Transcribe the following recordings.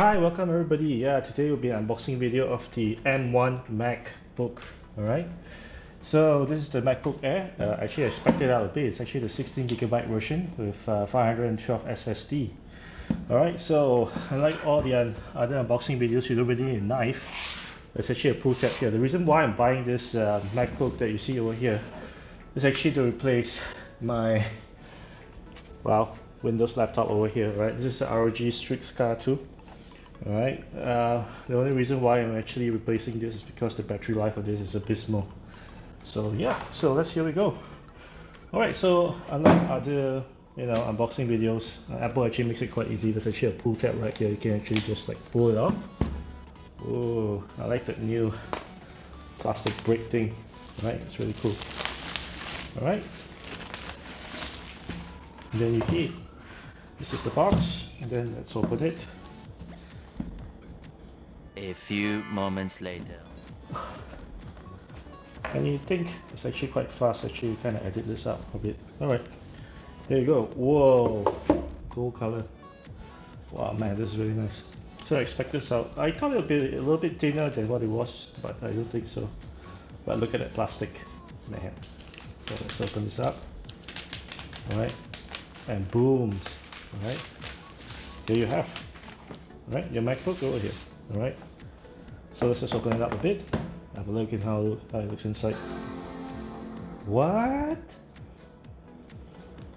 Hi, welcome everybody. Yeah, today will be an unboxing video of the M1 MacBook. Alright, so this is the MacBook Air. Actually, I spec'd it out a bit. It's actually the 16GB version with 512 SSD. Alright, so unlike all the other unboxing videos, you don't really need a knife. There's actually a pull tab here. The reason why I'm buying this MacBook that you see over here is actually to replace my, well, Windows laptop over here. Right, this is the ROG Strix Scar 2. Alright, the only reason why I'm actually replacing this is because the battery life of this is abysmal. So yeah, so here we go. Alright, so unlike other unboxing videos, Apple actually makes it quite easy. There's actually a pull tab right here. You can actually just like pull it off. Oh, I like that new plastic brick thing. Alright, it's really cool. Alright, and then you see this is the box, and then let's open it. A few moments later. And you think it's actually quite fast. Actually, you kind of edit this up a bit. Alright, there you go. Whoa, gold color. Wow, man, this is really nice. So I expect this out. I thought it would be a little bit thinner than what it was, but I don't think so. But look at that plastic, man. So let's open this up. Alright, and boom. Alright, there you have. Alright, your MacBook over here. Alright, so let's just open it up a bit. Have a look at how it looks inside. What?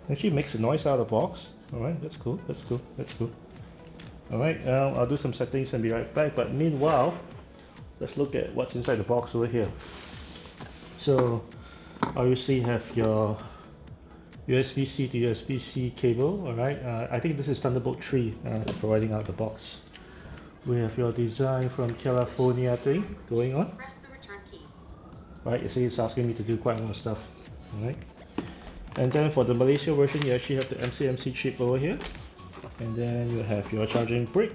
Actually makes a noise out of the box. Alright, that's cool, that's cool, that's cool. Alright, I'll do some settings and be right back, but meanwhile, let's look at what's inside the box over here. So, obviously you have your USB-C to USB-C cable, alright. I think this is Thunderbolt 3 providing out the box. We have your design from California thing going on. Press the return key. Right, you see it's asking me to do quite a lot of stuff. Alright. And then for the Malaysia version, you actually have the MCMC chip over here. And then you have your charging brick.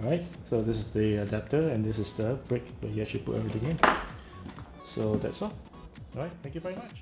Alright, so this is the adapter and this is the brick where you actually put everything in. So that's all. Alright, thank you very much.